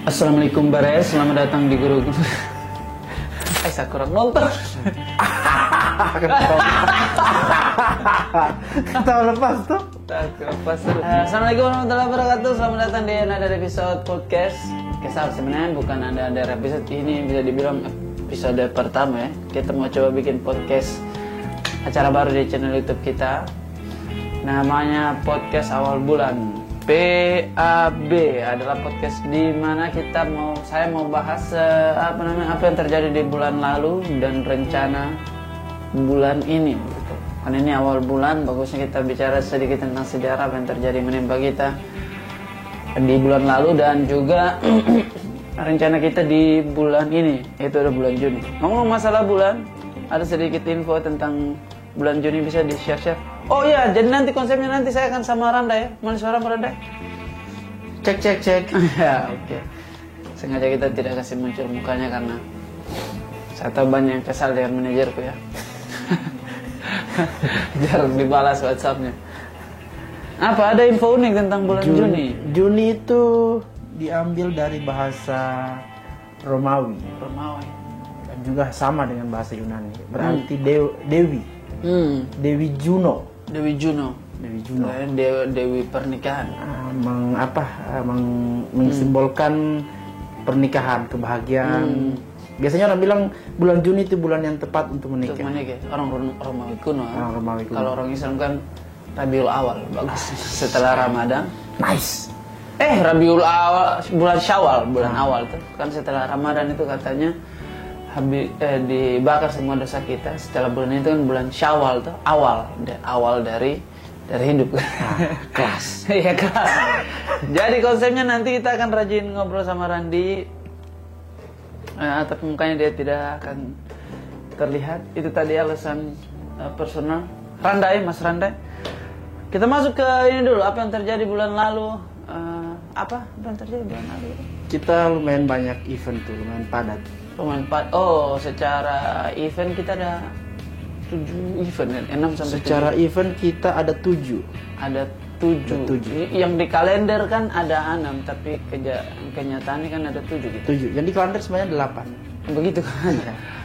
Assalamualaikum Bares, selamat datang di Guru. Saya kurang nonton. Ketawa lepas tuh. Assalamualaikum warahmatullahi wabarakatuh. Selamat datang di another episode podcast. Kesal sebenarnya bukan ada episode ini, bisa dibilang episode pertama ya. Kita mau coba bikin podcast acara baru di channel YouTube kita. Namanya podcast awal bulan. PAB adalah podcast di mana saya mau bahas apa yang terjadi di bulan lalu dan rencana bulan ini gitu. Karena ini awal bulan, bagusnya kita bicara sedikit tentang sejarah apa yang terjadi menimpa kita di bulan lalu dan juga rencana kita di bulan ini, yaitu ada bulan Juni. Ngomong masalah bulan, ada sedikit info tentang bulan Juni bisa di-share. Oh iya, jadi nanti konsepnya nanti saya akan sama Randa ya. Mana suara Randa? Cek. Ya, oke. Sengaja kita tidak kasih muncul mukanya karena saya tahu banyak yang kesal dengan manajerku ya. Jarang dibalas WhatsApp-nya. Apa ada info unik tentang bulan Juni? Juni itu diambil dari bahasa Romawi. Dan juga sama dengan bahasa Yunani. Berarti Dewi. Dewi Juno. Dewi pernikahan. Mensimbolkan pernikahan, kebahagiaan. Biasanya orang bilang bulan Juni itu bulan yang tepat untuk menikah. Untuk menikah. Orang Romawi kuno. Kalau orang Islam kan Rabiul Awal, bagus. Setelah Ramadan. Nice. Rabiul Awal, bulan Syawal, bulan awal tuh. Kan setelah Ramadan itu katanya dibakar semua dosa kita. Setelah bulan itu kan bulan Syawal tuh, awal dari hidup. Kelas. Iya, kelas. Jadi konsepnya nanti kita akan rajin ngobrol sama Randi. Tapi mukanya dia tidak akan terlihat. Itu tadi alasan personal. Mas Randai. Kita masuk ke ini dulu. Apa yang terjadi bulan lalu? Apa yang terjadi bulan lalu? Kita lumayan banyak event tuh, lumayan padat. Oh, secara event kita ada 7 event kan? 6 sampai 7. Secara event kita ada 7. Ada 7. Yang di kalender kan ada 6, tapi kenyataannya kan ada 7 gitu. 7. Yang di kalender sebenarnya 8. Begitu kan?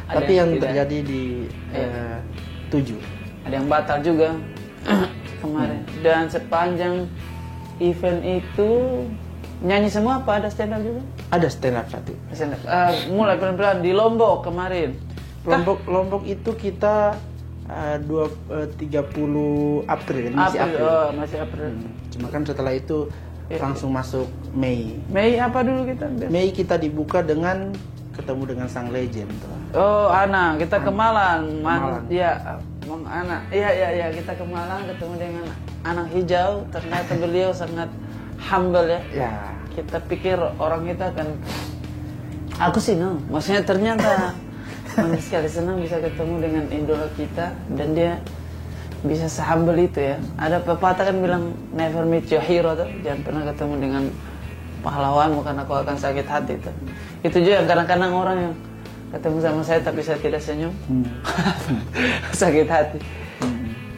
Tapi yang terjadi di 7. Ada yang batal juga kemarin. Dan sepanjang event itu nyanyi semua apa ada stand up juga? Ada stand up satu. Mulai pelan-pelan di Lombok kemarin. Lombok itu kita 30 April kan, masih April. Cuma kan setelah itu langsung masuk Mei. Mei apa dulu kita? Mei kita dibuka dengan ketemu dengan sang legend tuh. Oh, Ana, kita ke Malang. Ya, Mang Ana. Iya, kita ke Malang ketemu dengan anak hijau. Ternyata beliau sangat humble ya. Ya. Kita pikir orang kita akan maksudnya ternyata manis sekali, senang bisa ketemu dengan idola kita dan dia bisa se-humble itu ya. Ada pepatah kan bilang never meet your hero tuh, jangan pernah ketemu dengan pahlawanmu karena kau akan sakit hati tuh. Itu juga yang kadang-kadang orang yang ketemu sama saya tapi saya tidak senyum. Sakit hati.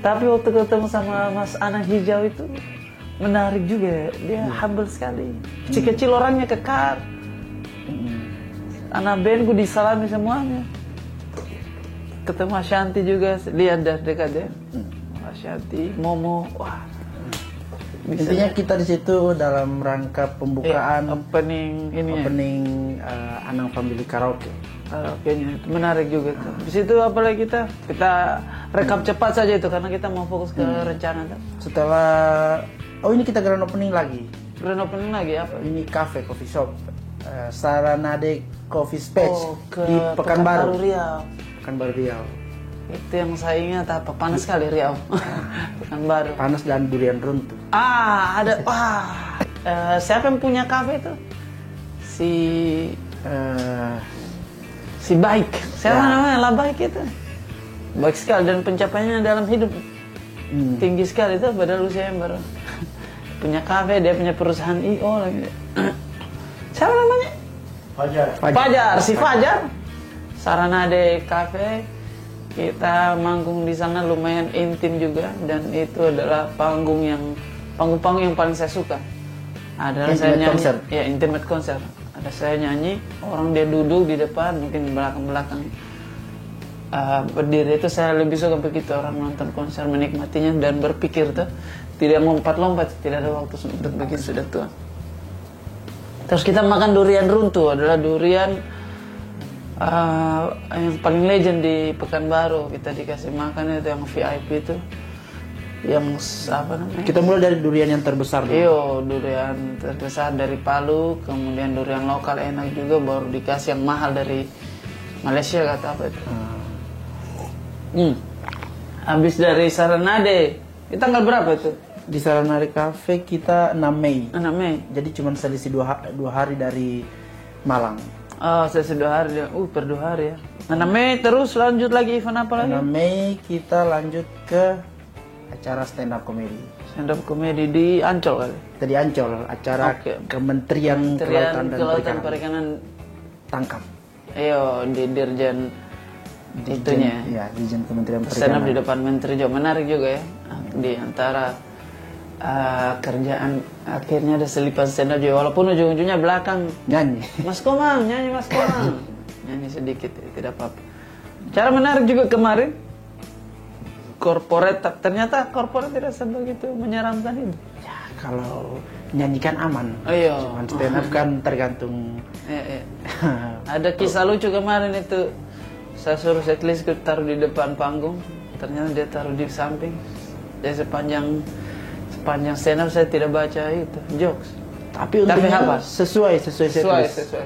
Tapi waktu ketemu sama Mas Anak Hijau itu menarik juga, dia humble sekali. Kecil-kecil orangnya kekar. Anak bandku disalami semuanya. Ketemu Ashanti juga, lihat dari dekat ya. Ashanti, Momo, wah. Intinya kita di situ dalam rangka pembukaan opening Anang Family Karaoke. Karaoke-nya itu menarik juga tuh. Di situ apalagi kita rekap cepat saja itu karena kita mau fokus ke rencana tuh. Setelah ini kita grand opening lagi. Grand opening lagi apa? Ini cafe coffee shop. Saranade Coffee Space di Pekanbaru Riau. Itu yang saya ingat apa? Panas sekali Riau. Pekanbaru. Panas dan durian runtuh. Ada. Siapa yang punya kafe itu? Si Baik. Siapa namanya? Lah Baik itu. Baik sekali dan pencapaiannya dalam hidup tinggi sekali itu. Padahal usia yang baru punya kafe, dia punya perusahaan IO lagi. Siapa namanya? Fajar. Si Fajar. Saranade Cafe. Kita manggung di sana lumayan intim juga dan itu adalah panggung yang paling saya suka. Adalah saya nyanyi, intimate concert. Ada saya nyanyi, orang dia duduk di depan, mungkin belakang-belakang berdiri. Itu saya lebih suka begitu, orang nonton konser menikmatinya dan berpikir tuh, tidak lompat-lompat, tidak ada waktu untuk begitu, sudah tua. Terus kita makan durian runtuh, adalah durian yang paling legend di Pekanbaru. Kita dikasih makan itu yang VIP itu, yang apa namanya? Kita mulai dari durian yang terbesar dulu. Iyo, durian terbesar dari Palu, kemudian durian lokal enak juga, baru dikasih yang mahal dari Malaysia kata apa itu. Habis dari Saranade, kita tanggal berapa itu? Di Saranade Cafe kita 6 Mei. 6 Mei. Jadi cuma selisih 2 hari dari Malang. Oh, selisih 2 hari dia. Per 2 hari ya. 6 Mei terus lanjut lagi event apa lagi? 6 Mei kita lanjut ke acara stand up comedy. Stand up comedy di Ancol kali. Tadi Ancol, acara Kementerian Kelautan dan Perikanan tangkap. Iyo, di Dirjen itunya. Ya, Dirjen Kementerian Perikanan. Stand up di depan Menteri juga menarik juga ya. Di antara kerjaan akhirnya ada selipan stand up juga, walaupun ujung-ujungnya belakang Nyanyi. Mas Komang, nyanyi Mas Komang. Nyanyi sedikit, tidak apa-apa. Cara menarik juga kemarin. Korporat, ternyata korporat tidak sebegitu menyeramkan itu. Ya, kalau nyanyikan aman. Oh iya. Cuman stand up kan tergantung. Ada kisah lucu kemarin itu. Saya suruh setlist taruh di depan panggung. Ternyata dia taruh di samping. Jadi sepanjang stand up saya tidak baca itu jokes. Tapi untungnya apa? Sesuai setlist.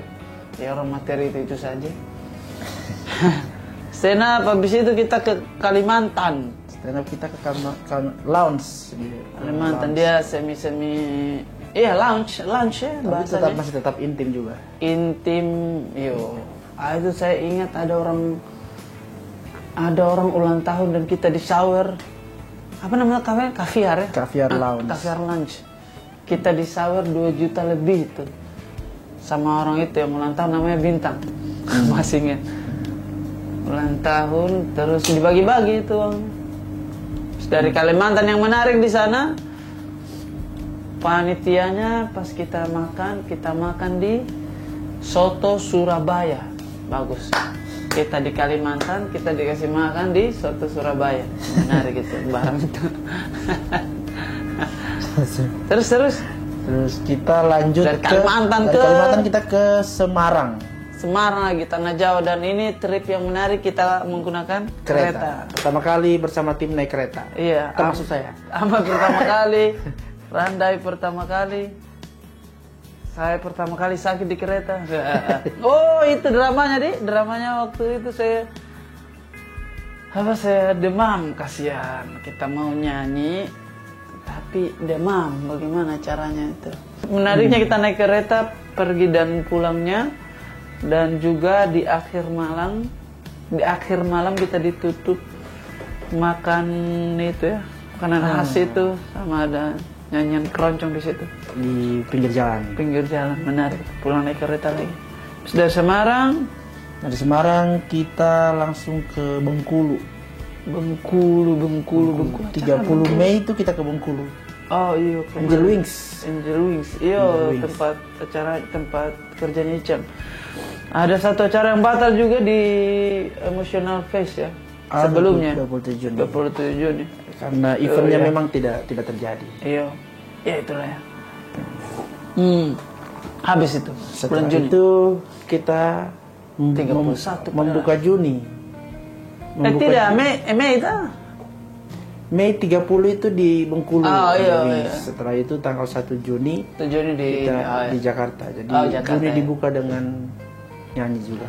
Ya orang materi itu saja. Stand up habis itu kita ke Kalimantan. Stand up kita ke lounge. Kalimantan dia semi iya lounge ya bahasanya. Masih tetap intim juga. Intim, yo. Itu saya ingat ada orang ulang tahun dan kita di shower. Apa namanya kaviar ya? Kaviar lounge. Kaviar lounge. Kita di shower 2 juta lebih itu. Sama orang itu yang ulang tahun namanya Bintang. Masih ingat. Ulang tahun terus dibagi-bagi itu uang. Dari Kalimantan yang menarik di sana, panitianya pas kita makan di Soto Surabaya. Bagus. Kita di Kalimantan, kita dikasih makan di Soto Surabaya. Menarik itu barang itu. Terus kita lanjut dari Kalimantan Kalimantan kita ke Semarang lagi, Tanah Jawa, dan ini trip yang menarik, kita menggunakan kereta. Pertama kali bersama tim naik kereta. Iya, termasuk saya. Ahmad pertama kali, Randai pertama kali, saya pertama kali sakit di kereta. Oh, itu dramanya waktu itu saya demam, kasihan. Kita mau nyanyi tapi demam, bagaimana caranya itu? Menariknya kita naik kereta pergi dan pulangnya. Dan juga di akhir malam kita ditutup makan itu ya, makanan khas itu, sama ada nyanyian keroncong di situ. Di pinggir jalan. Menarik. Pulang naik kereta lagi. Terus dari Semarang kita langsung ke Bengkulu. 30 Mei itu kita ke Bengkulu. Oh iya, Angel Wings. Iya, tempat kerjanya Icam. Ada satu acara yang batal juga di Emotional Face ya. Sebelumnya 27 Juni. Karena eventnya memang tidak terjadi. Iya. Ya itulah ya. Habis itu setelah bulan Juni. Itu kita 31 membuka Juni. Tidak, Mei itu. Mei 30 itu di Bengkulu. Iya. Setelah itu tanggal 1 Juni di Jakarta. Jadi Jakarta, Juni ya. dibuka dengan nyanyi juga.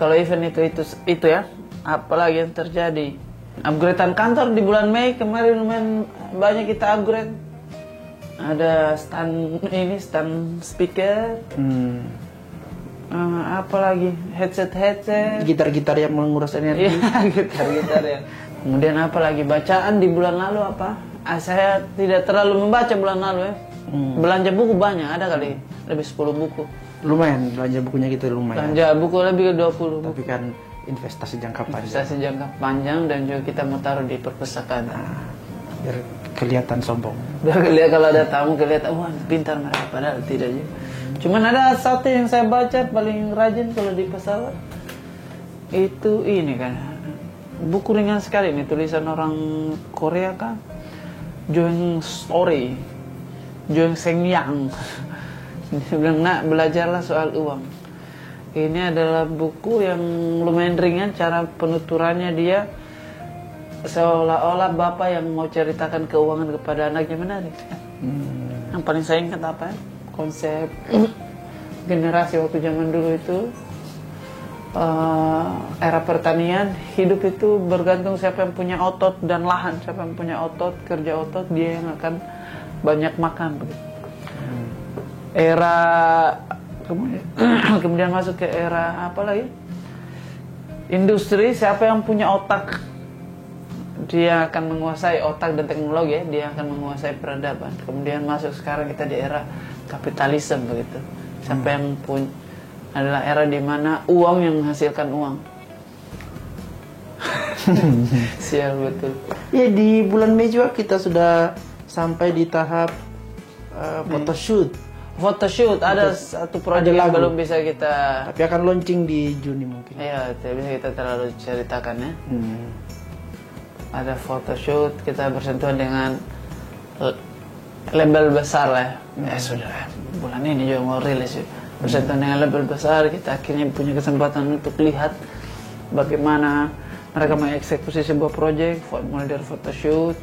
Kalau event itu ya. Apalagi yang terjadi? Upgradean kantor di bulan Mei kemarin lumayan banyak kita upgrade. Ada stand speaker. Apalagi headset. Gitar-gitar yang menguras energi. Gitar ya. Kemudian apa lagi, bacaan di bulan lalu apa? Saya tidak terlalu membaca bulan lalu ya. Belanja buku banyak, ada kali lebih 10 buku. Lumayan, belanja bukunya gitu lumayan. Belanja buku lebih ke 20 buku. Tapi kan investasi jangka panjang. Investasi jangka panjang dan juga kita mau taruh di perpustakaan. Biar kelihatan sombong. Biar kelihatan kalau ada tamu kelihatan, wah pintar mereka, padahal tidak juga. Cuman ada satu yang saya baca paling rajin kalau di pesawat itu ini kan, buku ringan sekali ini, tulisan orang Korea kan, Joeng Story, Joeng Sengyang. Dia bilang, nak belajarlah soal uang. Ini adalah buku yang lumayan ringan, cara penuturannya dia seolah-olah bapak yang mau ceritakan keuangan kepada anaknya, menarik. Yang paling saya ingat apa ya? Konsep generasi waktu zaman dulu itu, era pertanian, hidup itu bergantung siapa yang punya otot dan lahan. Siapa yang punya otot, kerja otot, dia yang akan banyak makan begitu. Era kemudian masuk ke era apa lagi? Industri, siapa yang punya otak, dia akan menguasai otak dan teknologi, ya. Dia akan menguasai peradaban. Kemudian masuk sekarang kita di era kapitalisme begitu. Siapa yang punya adalah era di mana uang yang menghasilkan uang. Sial betul. Ya, di bulan Mei juga kita sudah sampai di tahap photoshoot. Photoshoot, ada satu proyek yang belum bisa kita, tapi akan launching di Juni mungkin. Iya, tidak bisa kita terlalu ceritakan ya. Ada photoshoot, kita bersentuhan dengan label besar lah. Sudah bulan ini juga mau rilis ya. Bersentuhan dengan label besar, kita akhirnya punya kesempatan untuk lihat bagaimana mereka mengeksekusi sebuah proyek, mulai dari photoshoot,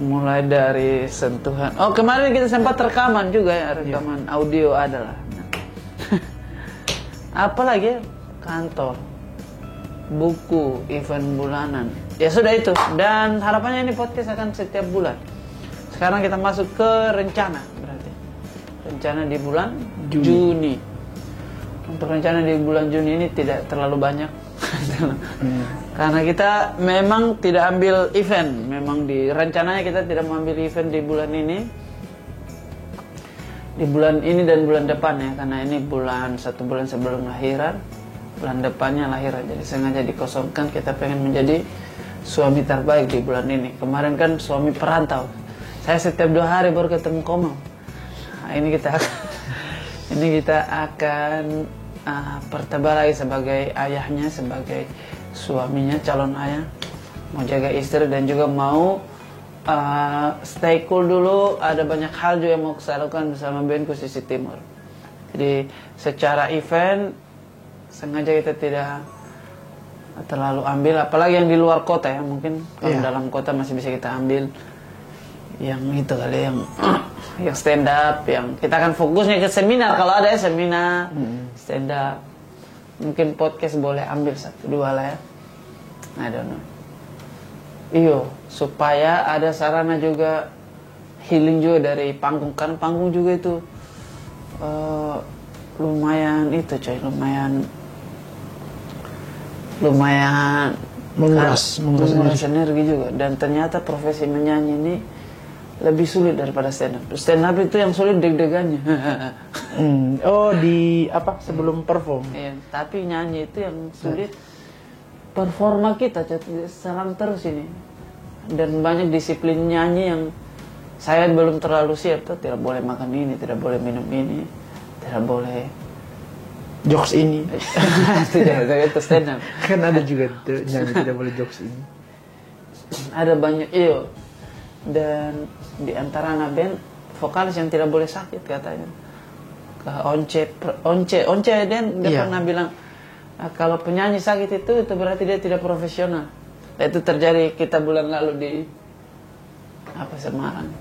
mulai dari sentuhan. Oh, kemarin kita sempat rekaman juga ya, rekaman audio adalah. Apalagi kantor, buku, event bulanan. Ya sudah itu. Dan harapannya ini podcast akan setiap bulan. Sekarang kita masuk ke rencana berarti. Rencana di bulan Juni. Untuk rencana di bulan Juni ini tidak terlalu banyak. Karena kita memang tidak ambil event. Memang di rencananya kita tidak mengambil event di bulan ini. Di bulan ini dan bulan depan ya. Karena ini satu bulan sebelum lahiran. Bulan depannya lahiran. Jadi sengaja dikosongkan, kita pengen menjadi suami terbaik di bulan ini. Kemarin kan suami perantau. Saya setiap 2 hari baru ketemu Komang. Nah, ini kita akan pertebal lagi sebagai ayahnya, sebagai suaminya, calon ayah. Mau jaga istri dan juga mau stay cool dulu. Ada banyak hal juga yang mau saya lakukan bersama BNKU Sisi Timur. Jadi secara event sengaja kita tidak terlalu ambil, apalagi yang di luar kota ya. Mungkin kalau dalam kota masih bisa kita ambil yang itu kali, yang stand up, yang kita akan fokusnya ke seminar kalau ada ya, seminar, stand up. Mungkin podcast boleh ambil 1-2 lah ya, I don't know. Iyo, supaya ada sarana juga healing juga dari panggung, kan panggung juga itu lumayan itu coy, lumayan menguras energi juga. Dan ternyata profesi menyanyi ini lebih sulit daripada stand up. Stand up itu yang sulit deg-degannya. Oh, di apa sebelum perform? Iya, tapi nyanyi itu yang sulit performa kita serang terus ini. Dan banyak disiplin nyanyi yang saya belum terlalu siap tuh. Tidak boleh makan ini, tidak boleh minum ini, tidak boleh jokes ini. Itu stand up. Kan ada juga nyanyi tidak boleh jokes ini. Ada banyak, iyo. Dan di antara anak band vokalis yang tidak boleh sakit katanya. Once dia pernah bilang kalau penyanyi sakit itu berarti dia tidak profesional. Dan itu terjadi kita bulan lalu di Semarang.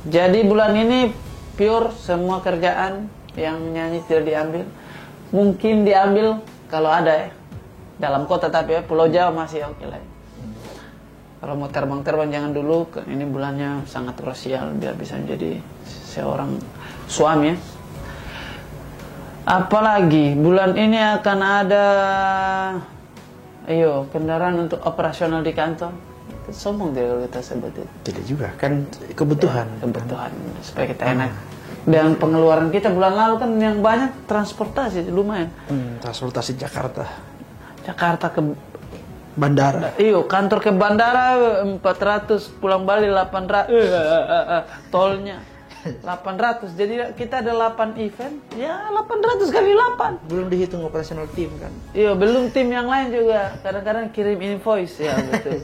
Jadi bulan ini pure semua kerjaan yang nyanyi tidak diambil. Mungkin diambil kalau ada ya dalam kota, tapi ya Pulau Jawa masih oke lah. Kalau mau terbang jangan dulu, ini bulannya sangat krusial biar bisa menjadi seorang suami ya. Apalagi bulan ini akan ada kendaraan untuk operasional di kantor. Sombong deh kalau kita sebut itu. Tidak juga, kan kebutuhan. Kebutuhan supaya kita enak. Dan pengeluaran kita bulan lalu kan yang banyak transportasi lumayan. Transportasi Jakarta ke bandara. Iyo, kantor ke bandara 400, pulang balik 800. Tolnya. 800. Jadi kita ada 8 event. Ya 800 kali 8. Belum dihitung operasional tim kan. Iya, belum tim yang lain juga. Kadang-kadang kirim invoice ya betul.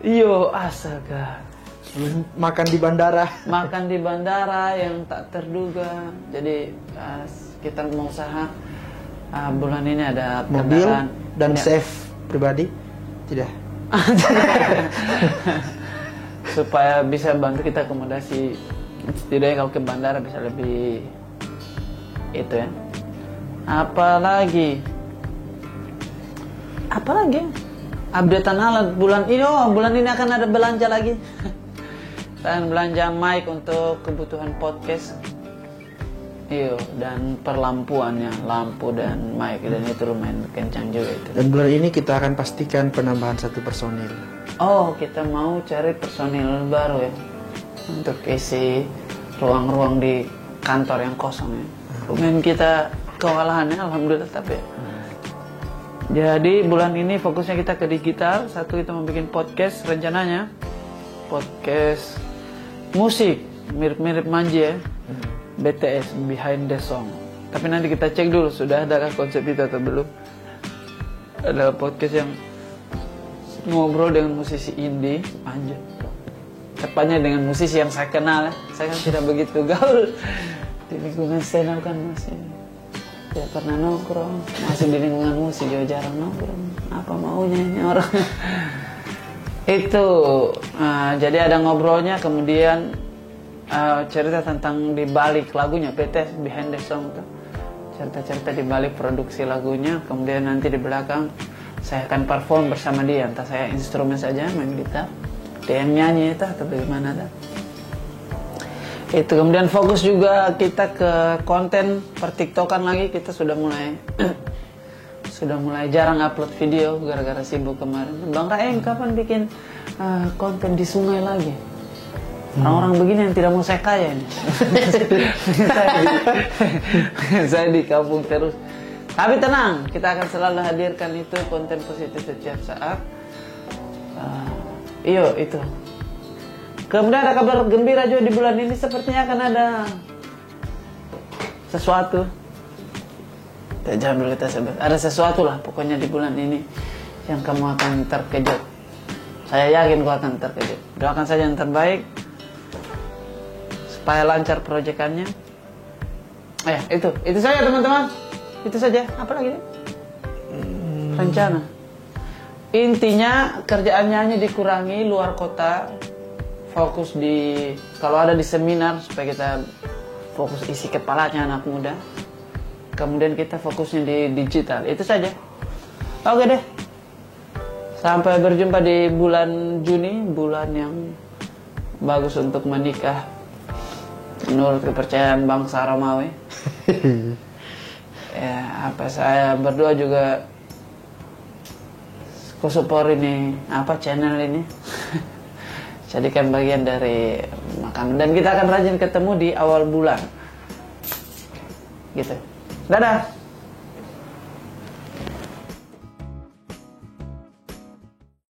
Iyo, astaga. Makan di bandara. Makan di bandara yang tak terduga. Jadi kita mau usaha bulan ini ada Mobil kendaraan dan ya. save pribadi tidak. Supaya bisa bantu kita akomodasi, setidaknya kalau ke bandara bisa lebih itu ya. Apalagi updatean alat bulan ini. Bulan ini akan ada belanja lagi. Dan belanja mic untuk kebutuhan podcast. Iyo, dan perlampuannya, lampu dan mic, dan itu lumayan kencang juga itu. Dan bulan ini kita akan pastikan penambahan 1 personil. Oh, kita mau cari personil baru ya untuk isi ruang-ruang di kantor yang kosong ya. Lumayan kita kewalahannya, alhamdulillah tapi ya. Jadi bulan ini fokusnya kita ke digital. Satu, kita mau bikin podcast rencananya, podcast musik mirip-mirip Manji ya. BTS, Behind the Song. Tapi nanti kita cek dulu sudah adakah konsep itu atau belum. Ada podcast yang ngobrol dengan musisi indie, anjir. Tepatnya dengan musisi yang saya kenal ya. Saya kan tidak begitu gaul di lingkungan stand up kan, masih tidak pernah nongkrong. Masih di lingkungan musik juga jarang nongkrong. Apa maunya ini orang. Itu jadi ada ngobrolnya, kemudian cerita tentang di balik lagunya, BTS Behind the Song tuh. Cerita-cerita di balik produksi lagunya, kemudian nanti di belakang saya akan perform bersama dia, entah saya instrumen saja, main gitar, dia yang nyanyi itu atau bagaimana dah. Itu kemudian fokus juga kita ke konten pertiktokan lagi. Kita sudah mulai jarang upload video gara-gara sibuk kemarin. Bang Raeng kapan bikin konten di sungai lagi? Orang-orang begini yang tidak mau saya kaya ini. Saya di kampung terus. Tapi tenang, kita akan selalu hadirkan itu konten positif setiap saat. Iyo itu. Kemudian ada kabar gembira juga di bulan ini, sepertinya akan ada sesuatu. Jangan dulu kita sebut. Ada sesuatu lah pokoknya di bulan ini yang kamu akan terkejut. Saya yakin kau akan terkejut. Doakan saja yang terbaik supaya lancar proyekannya. Itu saja teman-teman. Itu saja. Apa lagi? Rencana. Intinya kerjaannya hanya dikurangi luar kota. Fokus di, kalau ada di seminar supaya kita fokus isi kepalanya anak muda. Kemudian kita fokusnya di digital. Itu saja. Oke deh. Sampai berjumpa di bulan Juni, bulan yang bagus untuk menikah menurut kepercayaan bangsa Romawi. Ya, saya berdua juga support ini, channel ini. Jadikan bagian dari makanan. Dan kita akan rajin ketemu di awal bulan. Gitu. Dadah.